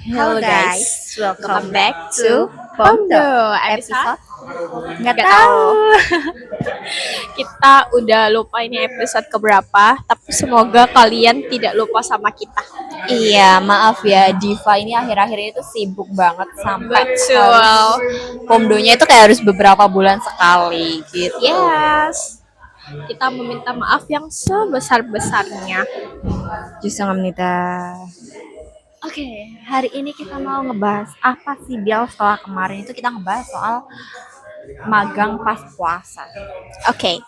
Halo Halo guys, guys, welcome welcome back back to to Pomdo Pomdo episode episode nggak nggak tahu. tahu. Kita udah lupa ini episode keberapa, tapi semoga kalian tidak lupa sama kita. Iya, maaf ya Diva ini akhir-akhir ini tuh sibuk banget sampai harus Betul. Pomdonya itu kayak harus beberapa bulan sekali gitu. Yes. Kita meminta maaf yang sebesar-besarnya. Justru nggak menita. Oke, hari ini kita mau ngebahas apa sih Bial setelah kemarin itu kita ngebahas soal magang pas puasa. Oke.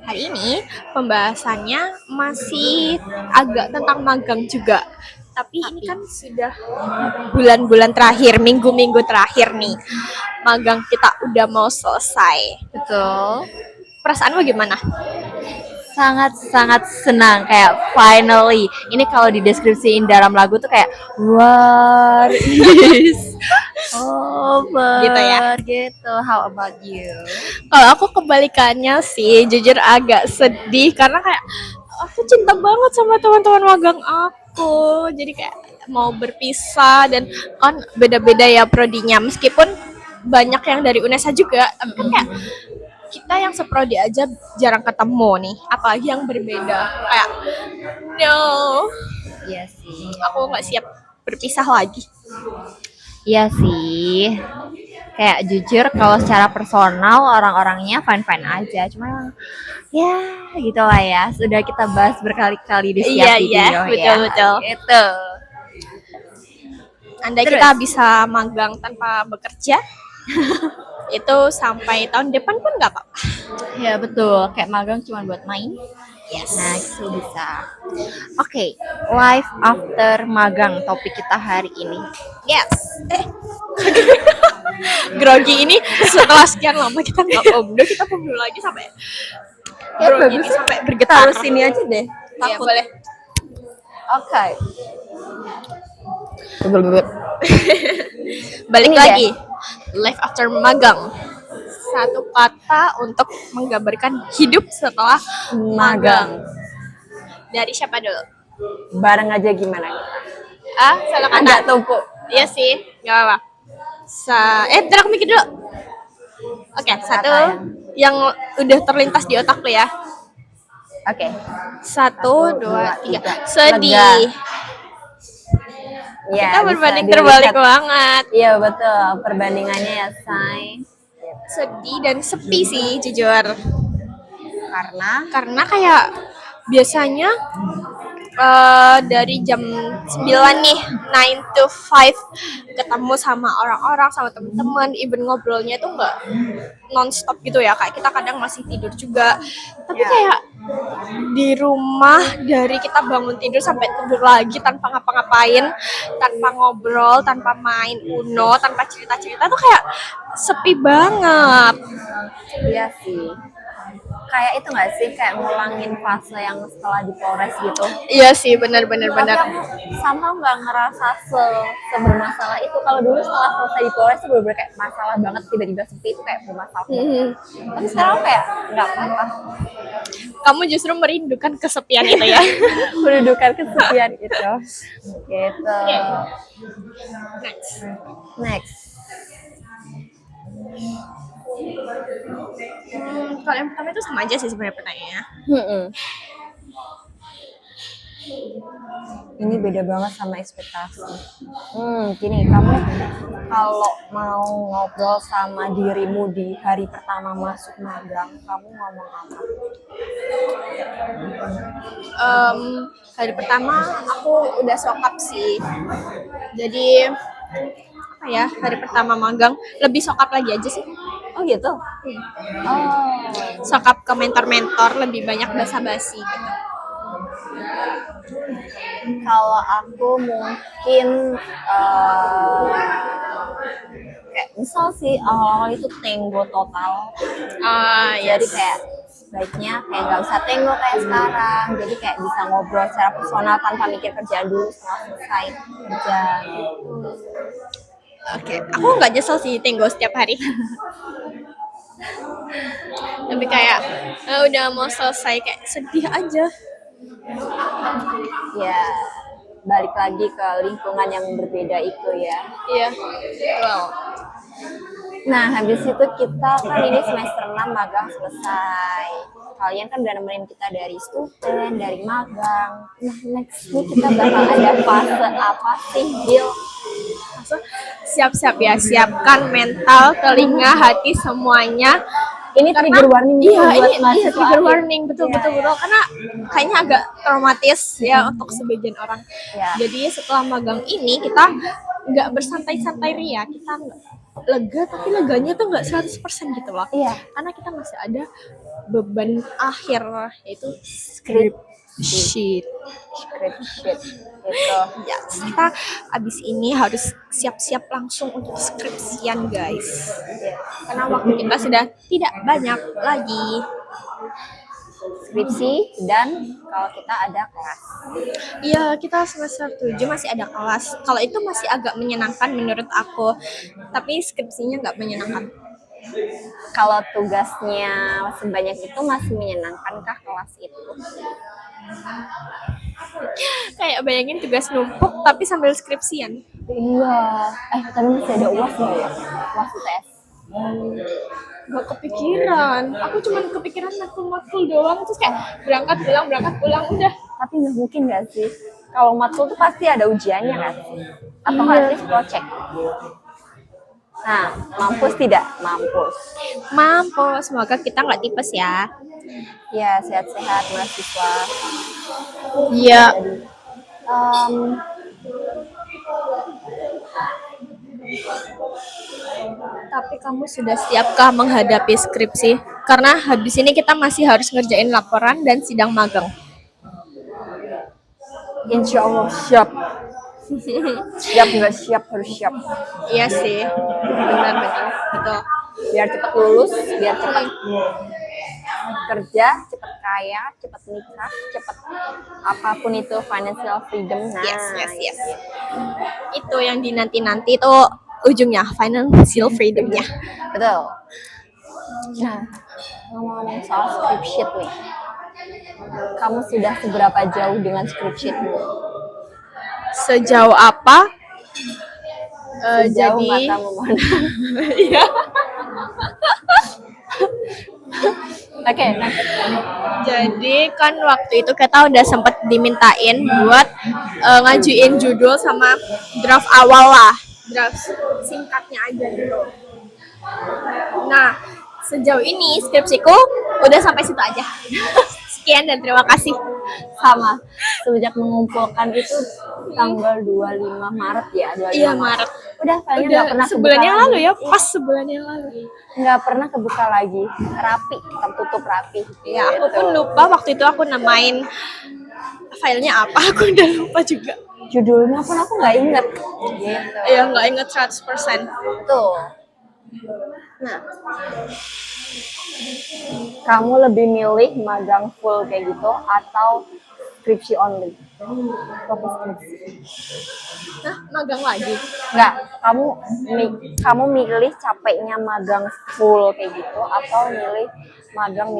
Hari ini pembahasannya masih agak tentang magang juga. Tapi ini kan sudah bulan-bulan terakhir, minggu-minggu terakhir nih. Magang kita udah mau selesai. Betul. Perasaanmu gimana? Sangat-sangat senang kayak finally. Ini kalau dideskripsiin dalam lagu tuh kayak war is over Gitu ya. gitu. How about you? Kalau aku kebalikannya sih, jujur agak sedih karena kayak aku cinta banget sama teman-teman magang aku. Jadi kayak mau berpisah dan kan beda-beda ya prodinya. Meskipun banyak yang dari UNESA juga, tapi kan kayak kita yang seprodi aja jarang ketemu nih, apalagi yang berbeda. Kayak no, Iya sih. aku nggak siap berpisah lagi. Iya sih. Kayak jujur kalau secara personal orang-orangnya fine-fine aja. Cuma ya gitu lah ya. Sudah kita bahas berkali-kali di Iya setiap iya, video betul ya. betul. Gitu. Andai Terus? kita bisa magang tanpa bekerja, itu sampai tahun depan pun nggak apa-apa. Ya betul, kayak magang cuma buat main. Yes. Nah, itu bisa. Oke, life after magang topik kita hari ini. Yes. Grogi ini setelah sekian lama kita nggak pomdo, kita pomdo lagi sampai grogi ini sampai bergetar. Taruh sini aja deh. Iya Takut. boleh. Oke. Balik Ini lagi. Life after magang. Satu kata untuk menggambarkan hidup setelah magang. Dari siapa dulu? Bareng aja gimana? Salah kata. Agak tumpuk. Iya sih, nggak apa-apa. Bentar aku mikir dulu. Oke, satu yang udah terlintas di otak lu ya. Oke. Satu, dua, tiga. Lega. Sedih. Ya, Kita berbanding bisa terbalik dilihat. banget. Iya betul, perbandingannya ya say. Sedih dan sepi sih jujur. Karena Karena kayak biasanya dari jam 9 nih 9 to 5 ketemu sama orang-orang, sama teman-teman, even ngobrolnya itu nggak non-stop gitu ya, kayak kita kadang masih tidur juga, tapi kayak di rumah dari kita bangun tidur sampai tidur lagi tanpa ngapa-ngapain, tanpa ngobrol, tanpa main Uno, tanpa cerita-cerita tuh kayak sepi banget. iya sih. Kayak itu nggak sih, kayak ngulangin fase yang setelah di Polres gitu. Iya sih, benar-benar Tapi benar. aku sama nggak ngerasa sebermasalah itu. Kalau dulu setelah selesai di Polres tuh bener-bener kayak masalah banget, tiba-tiba sepi itu kayak bermasalah. Tapi sekarang kayak nggak apa-apa. Kamu justru merindukan kesepian itu ya. Mendudukan kesepian itu. Gitu. Next. Next. Kalau yang pertama itu sama aja sih sebenarnya pertanyaannya. Ini beda banget sama ekspektasi. Gini, kamu kalau mau ngobrol sama dirimu di hari pertama masuk magang, kamu ngomong apa? Hari pertama aku udah sokap sih. Jadi apa ya, hari pertama magang lebih sokap lagi aja sih. Oh gitu? Oh, Sokap ke mentor-mentor, lebih banyak basa-basi gitu. kalau aku mungkin kayak misal sih awal itu tenggo total. Jadi kayak baiknya kayak nggak usah tenggo kayak sekarang. Jadi kayak bisa ngobrol secara personal tanpa mikir kerjaan dulu setelah selesai kerja. Oke, aku nggak nyesel sih tenggo setiap hari. Tapi kayak udah mau selesai kayak sedih aja. Ya, balik lagi ke lingkungan yang berbeda itu ya. Iya, betul. Nah, habis itu kita kan ini semester 6 magang selesai. Kalian kan udah nemenin kita dari student, dari magang. Nah, next nih kita bakal ada fase apa sih, Gil? Siap-siap ya, siapkan mental, telinga, hati semuanya. Ini Karena- trigger warning iya, buat ini mahasiswa trigger akhir. warning, betul Iya, betul iya. betul. Karena kayaknya agak traumatis ya untuk sebagian orang. Iya. Jadi setelah magang ini kita nggak bersantai-santai ria, kita nggak lega, tapi leganya tuh nggak 100% gitu loh. Iya. Karena kita masih ada beban akhir, yaitu Script sheet. script sheet gitu. Ya, kita abis ini harus siap-siap langsung untuk skripsian guys. Iya. Karena waktu kita sudah tidak banyak lagi. Skripsi dan kalau kita ada kelas. Iya, kita semester 7 masih ada kelas. Kalau itu masih agak menyenangkan menurut aku. Tapi skripsinya nggak menyenangkan. Kalau tugasnya sebanyak itu masih menyenangkankah kelas itu? Kayak bayangin tugas numpuk tapi sambil skripsian. Iya. Tapi masih ada UAS nggak ya? UAS UTS. Gak kepikiran. Aku cuma kepikiran matkul-matkul doang. Terus kayak berangkat pulang udah. Tapi nggak mungkin nggak sih? Kalau matkul tuh pasti ada ujiannya kan? Atau Iya. at least project. Nah, mampus tidak? Mampus. Mampus, semoga kita nggak tipes ya. Ya, sehat-sehat mahasiswa. Iya. Em, Tapi kamu sudah siapkah menghadapi skripsi? Karena habis ini kita masih harus ngerjain laporan dan sidang magang. Insya Allah siap. Siap nggak siap harus siap. Iya sih, benar-benar betul. Biar cepat lulus, biar cepat kerja, cepat kaya, cepat nikah, cepat apapun itu financial freedom. Nah, Yes. Itu yang dinanti-nanti itu ujungnya financial freedomnya. betul. Nah, ngomong soal script sheet nih. Kamu sudah seberapa jauh dengan script sheetmu? Sejauh apa? Sejauh Jadi mata memandang. iya. Oke, next. Jadi kan waktu itu kita udah sempet dimintain buat ngajuin judul sama draft awal lah, draft singkatnya aja gitu. Nah, sejauh ini skripsiku udah sampai situ aja. Sekian dan terima kasih. Sama. Sejak mengumpulkan itu tanggal 25 Maret ya, 25 Iya, Maret. Udah filenya Udah nggak pernah sebulan kebuka yang lagi. lalu ya, pas sebulan yang lalu. Nggak pernah kebuka lagi. Rapi, tertutup rapi. Ya, aku Gitu. pun lupa waktu itu aku namain filenya apa, aku udah lupa juga. Judulnya pun aku nggak inget. Gitu. Ya, nggak inget 100%. Tuh. Nah, kamu lebih milih magang full kayak gitu atau skripsi only? Fokus skripsi. Nah, magang lagi. Enggak, kamu milih capeknya magang full kayak gitu atau milih magang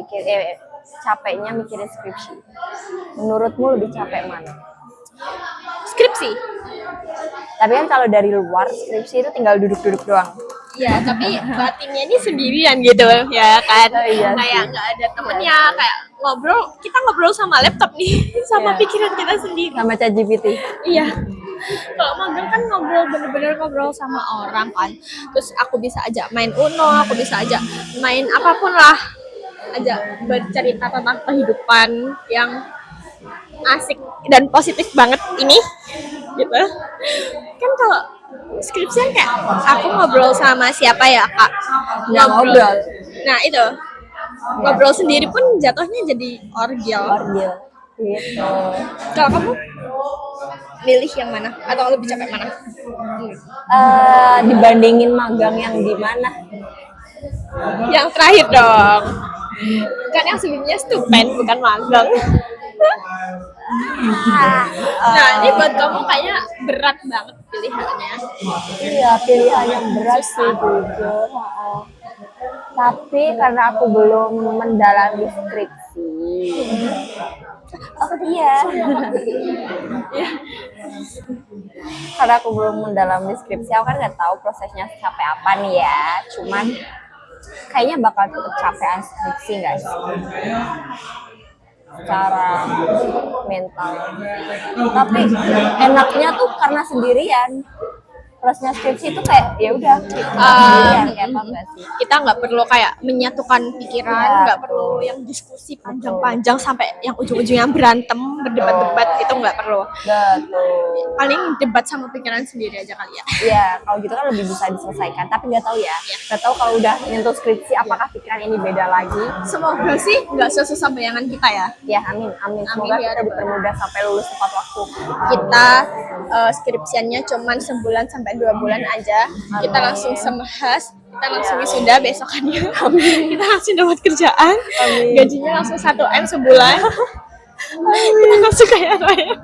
capeknya mikirin skripsi? Menurutmu lebih capek mana? Skripsi. Tapi kan kalau dari luar skripsi itu tinggal duduk-duduk doang. Ya, tapi batinnya ini sendirian gitu ya kan. Oh, iya Kayak sih. nggak ada temennya, kayak kita ngobrol sama laptop nih, sama Iya. pikiran kita sendiri. Sama ChatGPT. Iya. Kalau magang kan bener-bener ngobrol sama orang kan. Terus aku bisa ajak main Uno, aku bisa ajak main apapun lah. Ajak bercerita tentang kehidupan yang asik dan positif banget ini. Gitu. Kan kalau skripsian kayak aku ngobrol sama siapa ya kak? Ya, ngobrol. Nah itu ngobrol sendiri pun jatuhnya jadi orgial. Ordeal. Gitu. Kalau kamu milih yang mana atau lebih capek mana? Dibandingin magang yang di mana? Yang terakhir dong. Kan yang sebelumnya stupen bukan magang. Nah ini buat kamu kayaknya berat banget pilihannya. Iya, pilihan yang berat sih jujur. Tapi karena aku belum mendalami skripsi, Oh iya. Karena aku belum mendalami skripsi, aku kan nggak tahu prosesnya sampai apa nih ya. Cuman kayaknya bakal tetap capean skripsi nggak sih? Secara mental. Tapi enaknya tuh karena sendirian. Prosesnya skripsi itu kayak ya udah sendirian kayak apa nggak sih? Kita nggak perlu kayak menyatukan pikiran, Iya, nggak perlu yang diskusi panjang-panjang sampai yang ujung-ujungnya berantem, berdebat-debat, itu nggak perlu. Betul. Paling debat sama pikiran sendiri aja kali ya. Iya, kalau gitu kan lebih bisa diselesaikan. Tapi nggak tahu ya. Nggak tahu kalau udah nyentuh skripsi apakah pikiran ini beda lagi. Semoga sih nggak sesusah bayangan kita ya. Ya, amin, amin. Semoga Amin, ya kita Rabbal. dipermudah sampai lulus tepat waktu. Kita skripsiannya cuman sebulan sampai 2 bulan aja. Kita langsung semahas, kita langsung wisuda besokannya. Kita langsung dapat kerjaan. Amin. Gajinya langsung 1 M sebulan. Kita langsung kaya raya.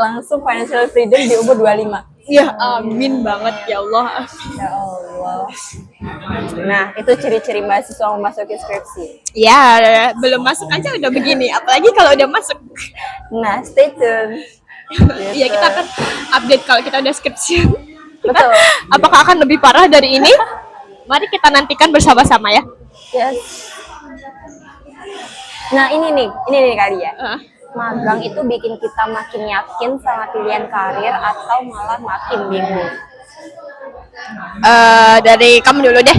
Langsung financial freedom di umur 25. Ya amin banget ya Allah. Ya Allah. Nah, itu ciri-ciri mahasiswa memasuki skripsi. Ya belum masuk aja udah begini, apalagi kalau udah masuk. Nah, stay tune. Iya, kita akan update kalau kita udah skripsian. Betul. Apakah akan lebih parah dari ini? Mari kita nantikan bersama-sama ya. Yes. Nah, ini nih kali ya. Uh, Magang itu bikin kita makin yakin sama pilihan karir atau malah makin bingung. dari kamu dulu deh.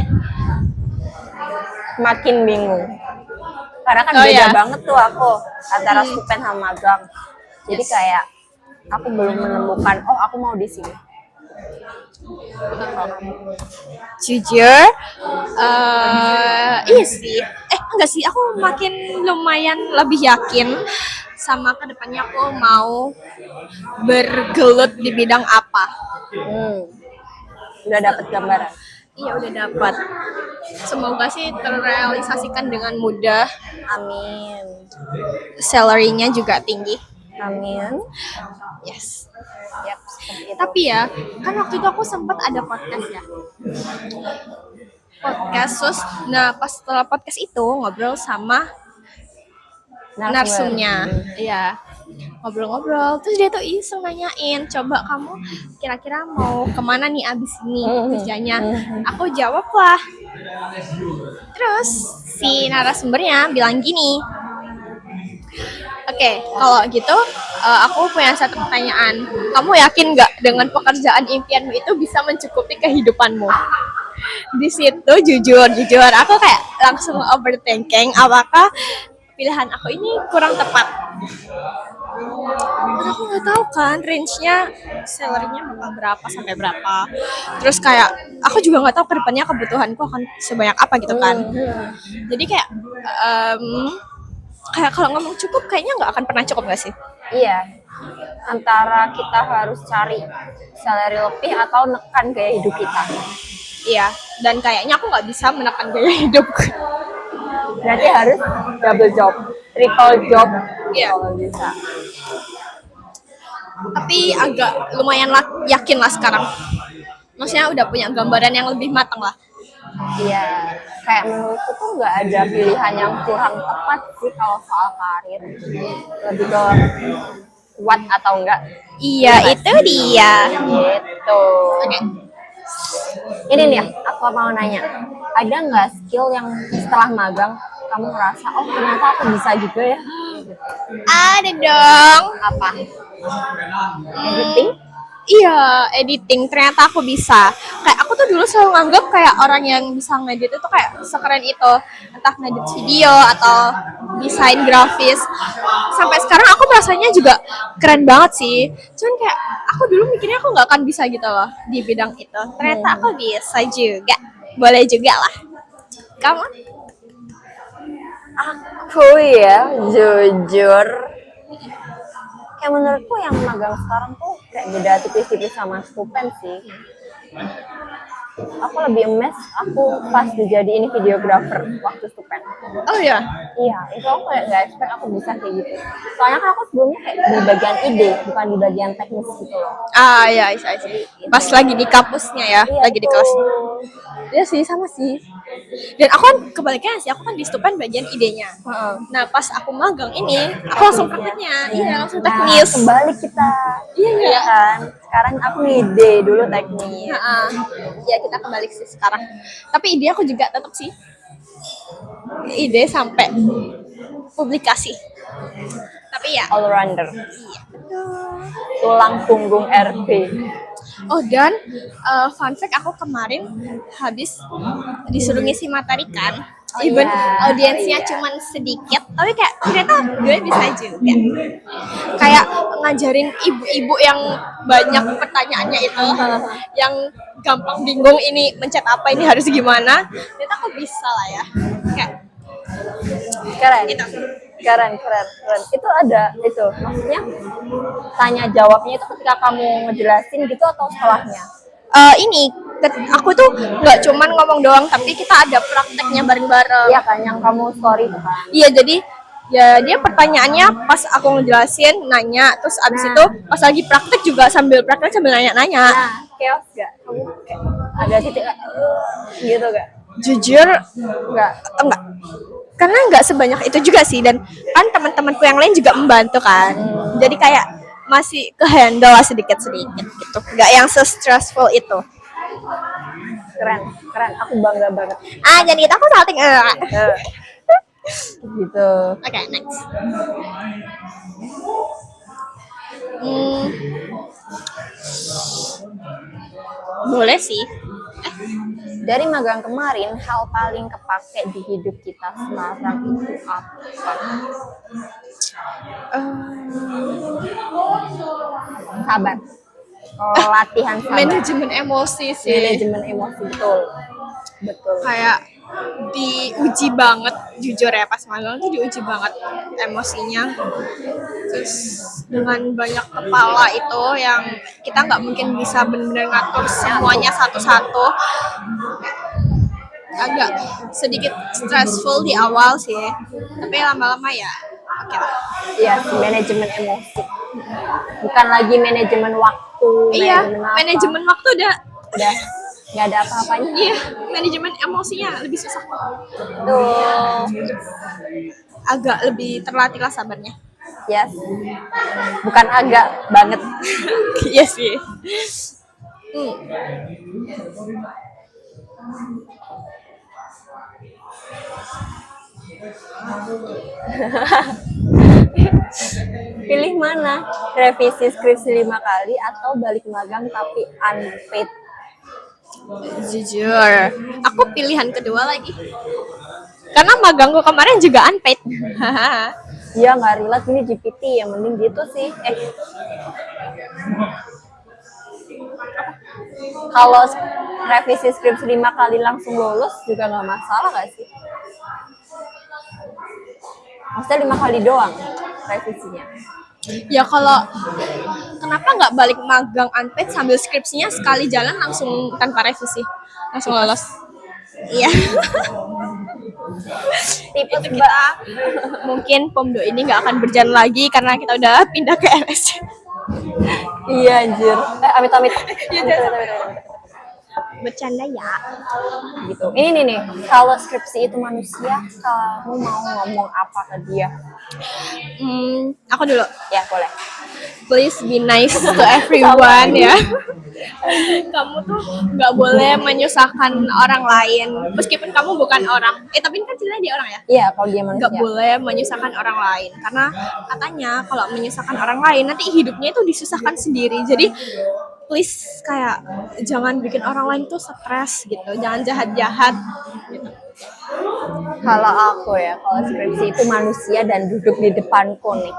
Makin bingung. Karena kan Oh, beda ya. banget tuh aku antara stupen sama magang. Jadi kayak aku belum menemukan, oh aku mau di sini. Jujur, iya sih. Enggak sih, aku makin lumayan lebih yakin sama kedepannya aku mau bergelut di bidang apa. Udah dapet gambaran. Iya udah dapat. Semoga sih terrealisasikan dengan mudah. Amin. Salary-nya juga tinggi. Amin. Yes. Yap, seperti itu. Tapi ya, kan waktu itu aku sempat ada podcast ya. Podcast terus, nah pas setelah podcast itu ngobrol sama narsumnya. Iya. Ngobrol-ngobrol, terus dia tuh iseng nanyain, coba kamu kira-kira mau kemana nih abis ini kerjanya? Aku jawab lah. Terus si narasumbernya bilang gini, oke, kalau gitu aku punya satu pertanyaan. Kamu yakin nggak dengan pekerjaan impianmu itu bisa mencukupi kehidupanmu? Di situ jujur aku kayak langsung overthinking apakah pilihan aku ini kurang tepat. Karena aku nggak tahu kan range-nya salary-nya bakal berapa sampai berapa. Terus kayak aku juga nggak tahu kedepannya kebutuhanku akan sebanyak apa gitu kan. Jadi kayak kayak kalau ngomong cukup kayaknya nggak akan pernah cukup nggak sih? Iya. Antara kita harus cari salary lebih atau nekan gaya hidup kita. Iya. Dan kayaknya aku nggak bisa menekan gaya hidup. Berarti harus double job, triple job. Iya. Kalau bisa. Tapi agak lumayan yakin lah sekarang. Maksudnya udah punya gambaran yang lebih matang lah. Iya, kayak menurutku tuh nggak ada pilihan yang kurang tepat sih kalau soal karir. Lebih ke kuat atau enggak. Iya, itu dia. Gitu. Oke. Ini nih, aku mau nanya. Ada nggak skill yang setelah magang kamu ngerasa, oh ternyata aku bisa juga ya? Ada dong. Apa? Editing? Iya, editing. Ternyata aku bisa. Kayak aku tuh dulu selalu nganggap kayak orang yang bisa ngedit itu kayak sekeren itu. Entah ngedit video atau desain grafis. Sampai sekarang aku merasanya juga keren banget sih. Cuman kayak aku dulu mikirnya aku nggak akan bisa gitu loh di bidang itu. Ternyata aku bisa juga. Boleh juga lah. Kamu? Aku ya, jujur. Kayak menurutku yang magang sekarang tuh kayak beda tipis-tipis sama stupen sih. Aku lebih emes aku pas dijadiin videographer waktu stupen. Oh ya. Iya, itu aku kayak nggak expect aku bisa kayak gitu. Soalnya kan aku sebelumnya kayak di bagian ide, bukan di bagian teknis gitu loh. Ah ya, bisa. Pas lagi di kampusnya ya, Iya, lagi di kelas. tuh. Iya sih, sama sih. Dan aku kan kebalikannya sih, aku kan di Stupen bagian idenya. Heeh. Nah pas aku magang ini, aku langsung prakteknya. Iya, langsung Nah, teknis. kebalik kita. Iya, iya. Iya kan? Sekarang aku ngide dulu teknis. Heeh. Ya kita kebalik sih sekarang. Tapi ide aku juga tetap sih. Ide sampai publikasi. Tapi ya. All rounder. Iya. Tulang punggung RP. Oh dan fun fact aku kemarin habis disuruh ngisi materi kan. Oh, Even iya. audiensnya Oh, iya. cuman sedikit, tapi kayak ternyata gue bisa juga. Kayak ngajarin ibu-ibu yang banyak pertanyaannya itu, yang gampang bingung ini mencet apa, ini harus gimana. Ternyata aku bisa lah ya. Kayak Keren. gitu. Keren. Itu ada itu. Maksudnya tanya jawabnya itu ketika kamu ngejelasin gitu atau setelahnya? Ini aku tuh nggak cuman ngomong doang, tapi kita ada prakteknya bareng-bareng. Iya kan yang kamu story itu kan. Iya, jadi ya dia pertanyaannya pas aku ngejelasin nanya, terus abis Nah. itu pas lagi praktek juga sambil praktek sambil nanya-nanya. Nah, chaos gak? Kamu kayak ada titik gitu gak? Jujur Enggak. enggak, karena nggak sebanyak itu juga sih, dan kan teman-temanku yang lain juga membantu kan, jadi kayak masih ke handle lah sedikit-sedikit gitu, nggak yang se-stressful itu. Keren. Aku bangga banget. Jadi kita aku salting. Gitu. Oke, next. Boleh sih. Dari magang kemarin, hal paling kepake di hidup kita sekarang itu apa? Sabar. Latihan sabar. Manajemen emosi sih. Manajemen emosi, betul. Kayak diuji banget, jujur ya, pas magang tuh diuji banget emosinya. Terus dengan banyak kepala itu yang kita nggak mungkin bisa benar-benar ngatur semuanya satu-satu, agak sedikit stressful di awal sih, tapi lama-lama ya oke lah. Iya, manajemen emosi. Bukan lagi manajemen waktu. Iya, apa. manajemen waktu udah nggak ada apa-apanya. iya, manajemen emosinya lebih susah, Tuh. agak lebih terlatih lah sabarnya. Yes. Bukan agak banget. Iya sih. Pilih mana? Revisi skripsi 5 kali atau balik magang tapi unpaid? Jujur, aku pilihan kedua lagi. Karena magangku kemarin juga unpaid. Iya, nggak relate ini GPT, yang mending gitu sih. Kalau revisi skripsi 5 kali langsung lulus juga nggak masalah nggak sih? Maksudnya 5 kali doang revisinya. Ya kalau kenapa nggak balik magang unpaid sambil skripsinya sekali jalan langsung tanpa revisi, langsung lolos. Iya. Tipes Itu kita mungkin Pomdo ini nggak akan berjalan lagi karena kita udah pindah ke LSC. Iya anjir. Amit-amit. Bercanda ya. Gitu. Ini nih, kalau skripsi itu manusia, kamu mau ngomong apa ke dia? Aku dulu. Ya, boleh. Please be nice to everyone ya. Kamu tuh nggak boleh menyusahkan orang lain meskipun kamu bukan orang. Tapi kan ceritanya dia orang ya. Iya, kalau dia manusia. Nggak boleh menyusahkan orang lain karena katanya kalau menyusahkan orang lain nanti hidupnya itu disusahkan sendiri. Jadi please kayak jangan bikin orang lain tuh stres gitu, jangan jahat-jahat gitu. Kalau aku ya, kalau skripsi itu manusia dan duduk di depanku nih.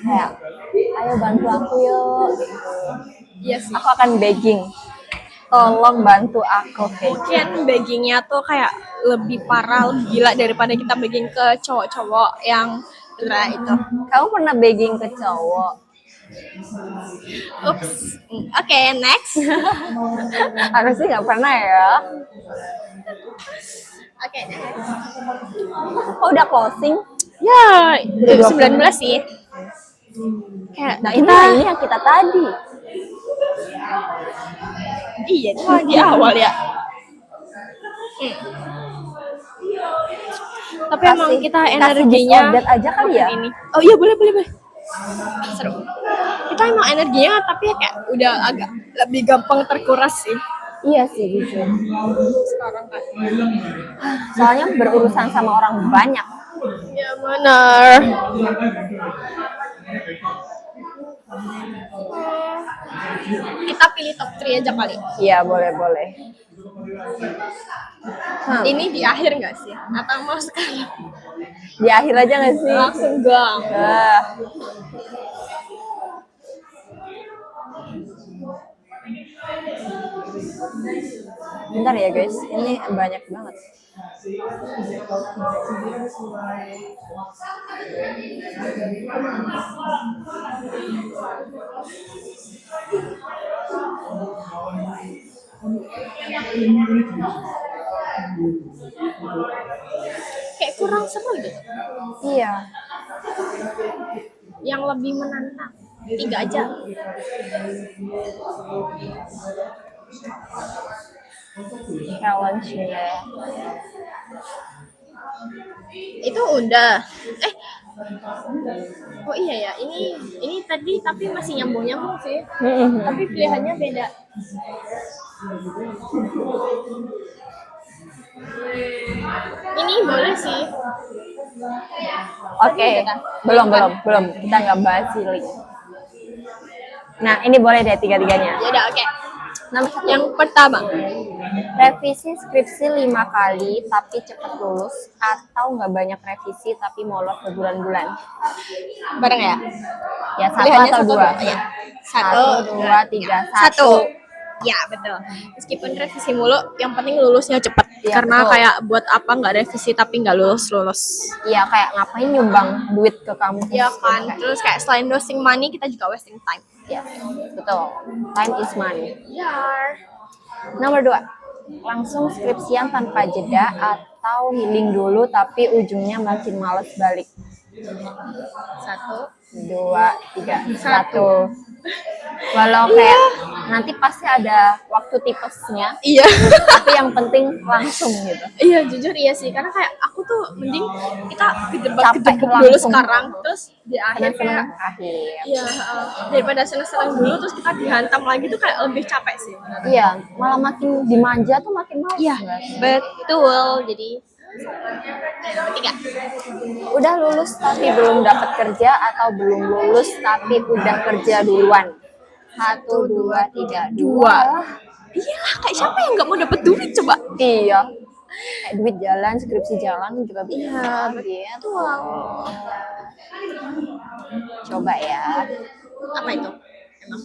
Kayak, ayo bantu aku yuk. Gitu. Iya sih. Aku akan begging. Tolong bantu aku. Mungkin beggingnya tuh kayak lebih parah, lebih gila daripada kita begging ke cowok-cowok yang itu. Kamu pernah begging ke cowok? Oops. Oke, next. Harusnya nggak pernah ya. Oke. Oh, udah closing? Ya, 19 sih. Kayak Nah, ini yang kita tadi. iya, itu di awal ya. Tapi emang kita kasih energinya disordered aja kali ya. ini. Oh iya boleh. Seru. Kita emang energinya tapi kayak udah agak lebih gampang terkuras sih Iya sih jujur. sekarang kan. Soalnya berurusan sama orang banyak. Ya benar. Kita pilih top 3 aja kali. Iya boleh. Ini di akhir nggak sih? Atau mau sekarang? Di akhir aja nggak sih? Langsung gang. Ah. Bentar ya guys, ini banyak banget. Kayak kurang seru deh. Iya. Yang lebih menantang. 3 aja. Challenge-nya. Itu udah. Oh iya ya, ini tadi tapi masih nyambung sih. Tapi pilihannya beda. Ini boleh sih. Oke, belum. Kita nggak bahas cilik. Nah, ini boleh deh tiga-tiganya. Ya udah, oke. Nomor 1. Yang pertama, Revisi skripsi 5 kali tapi cepat lulus, atau nggak banyak revisi tapi molor berbulan-bulan. bareng ya. Ya, 1 Pilihannya atau 2. Ya. 1, 2, 3, 1. Ya betul. Meskipun revisi mulu, yang penting lulusnya cepet. Iya, Karena betul. kayak buat apa nggak revisi tapi nggak lulus. Iya, kayak ngapain nyumbang duit ke kamu? Ya kan. Terus kayak selain wasting money, kita juga wasting time. Ya, betul. Time is money. Ya. Nomor 2. Langsung skripsian tanpa jeda atau healing dulu tapi ujungnya makin males balik. 1, 2, 3, 1. Walau kayak nanti pasti ada waktu tipesnya, Iya. tapi yang penting langsung gitu. Iya jujur iya sih. Karena kayak aku tuh mending kita Capek gedebak dulu langsung. sekarang. Terus di akhir Senang-senang kayak akhir. iya, daripada seneng-seneng dulu terus kita dihantam lagi tuh kayak lebih capek sih. Iya, malah makin dimanja tuh makin males. Iya, nggak sih? betul. Jadi nomor 3. Udah lulus tapi belum dapat kerja atau belum lulus tapi udah kerja duluan. 1, 2, 3, 2. Iyalah, kayak siapa yang nggak mau dapet duit coba? Iya. Kayak duit jalan, skripsi jalan juga bisa. Iya, Gitu. Coba ya. Apa itu? Emang?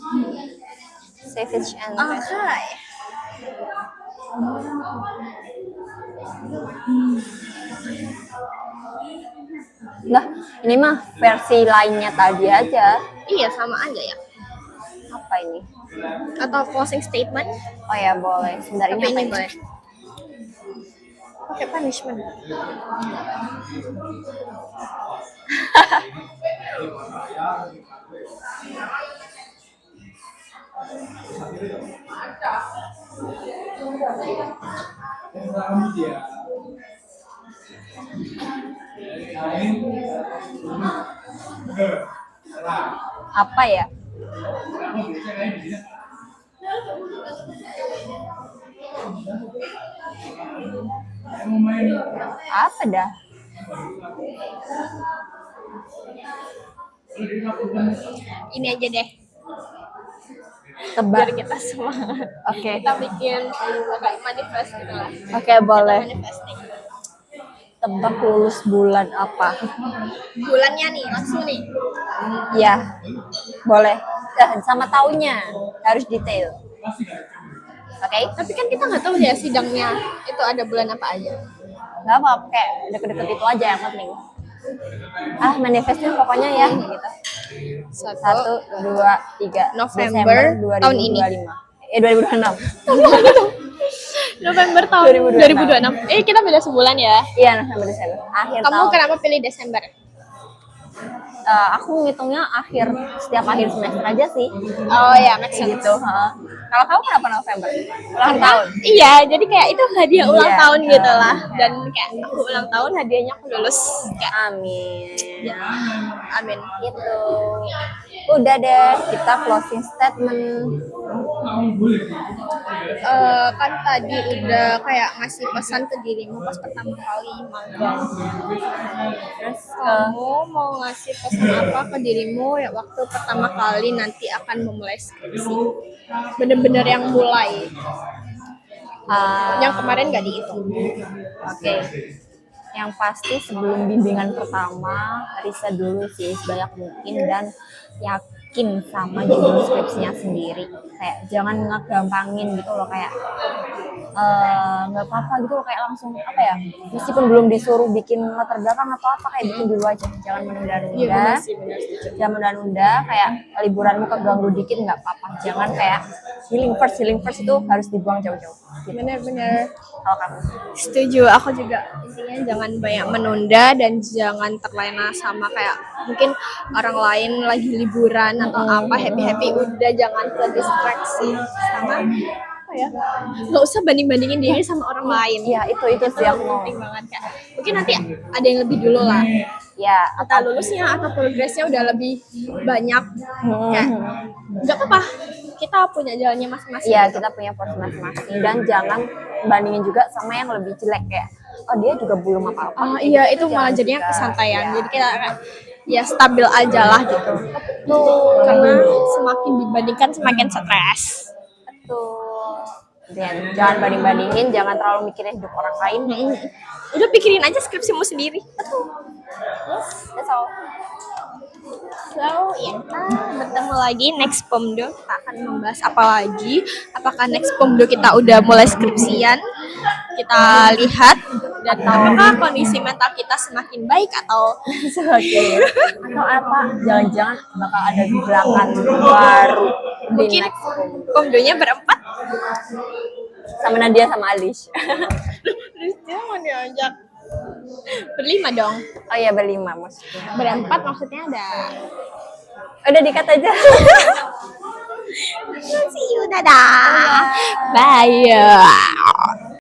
Savage and Oh, Rest. hai. Lah, ini mah versi lainnya tadi aja. Iya, sama aja ya. Apa ini? Atau closing statement? Oh ya, boleh. Sebentar, Tapi ini apa ini ini? boleh. Pakai punishment. Apa ya? Apa dah? Ini aja deh. Tebak. Biar kita semangat. Oke. Kita bikin agak manifest gitu lah. Oke, boleh. Manifesting. Tebak lulus bulan apa? Bulannya nih, langsung nih. Ya, boleh. Sama tahunnya. Harus detail. Oke? Tapi kan kita nggak tahu ya sidangnya itu ada bulan apa aja. Gak apa-apa, kayak deket-deket itu aja yang penting. Manifestnya pokoknya ya gitu. 1, 2, 3 November tahun ini. 2026. November tahun 2026. 2026. Kita beda sebulan ya. Iya, November Desember. Akhir Kamu tahun. kenapa pilih Desember? Aku ngitungnya setiap akhir semester aja sih. Oh ya, make Kayak sense. gitu. Kalau kamu kenapa November? Ulang tahun. Iya, jadi kayak itu hadiah ulang Iya. tahun gitu lah. Dan kayak aku ulang tahun hadiahnya aku lulus. Kayak Amin. amin. Gitu. Udah deh, kita closing statement. Kan tadi udah kayak ngasih pesan ke dirimu pas pertama kali magang. Terus Kamu mau ngasih pesan apa ke dirimu ya waktu pertama kali nanti akan memulai skripsi? Bener-bener yang mulai. Yang kemarin gak dihitung. Oke. Yang pasti sebelum bimbingan pertama, riset dulu sih sebanyak mungkin dan yakin sama judul skripsinya sendiri. Kayak jangan ngegampangin gitu loh, kayak nggak apa-apa gitu loh, kayak langsung apa ya, meskipun belum disuruh bikin latar belakang atau apa, kayak bikin dulu aja, jangan menunda-nunda. Jangan menunda-nunda, kayak liburanmu keganggu dikit nggak apa-apa, jangan kayak healing first itu harus dibuang jauh-jauh gitu. Bener-bener. Kalau kamu? Setuju, aku juga. Intinya jangan banyak menunda dan jangan terlena sama kayak mungkin orang lain lagi liburan atau apa happy-happy, udah jangan terdistraksi sama apa ya, nggak usah banding-bandingin diri sama orang lain. Iya, itu sih aku mau. Penting banget Kak. Mungkin nanti ada yang lebih dulu lah, Ya, entah lulusnya atau progresnya udah lebih banyak. Kayak nggak apa-apa, kita punya jalannya masing-masing. iya, kita punya porsi masing-masing dan jangan bandingin juga sama yang lebih jelek, kayak oh dia juga belum apa-apa. Iya, itu Jangan malah jadinya juga. kesantaian. Iya. Jadi kita ya stabil aja lah gitu. Karena semakin dibandingkan semakin stres. Betul. Dan jangan banding-bandingin, jangan terlalu mikirin hidup orang lain. Udah pikirin aja skripsimu sendiri. Yes, that's all. So, ya, bertemu lagi next Pomdo. Kita akan membahas apa lagi? Apakah next Pomdo kita udah mulai skripsian? Kita lihat dan apakah kondisi mental kita semakin baik atau Oke. Atau apa? Jangan-jangan bakal ada gebrakan baru di mungkin next Pomdo. Pomdonya berempat? Sama Nadia sama Alish. Terus dia mau diajak berlima dong. Oh iya, berlima maksudnya. Berempat maksudnya ada. Udah dikat aja. See you, dadah. Bye.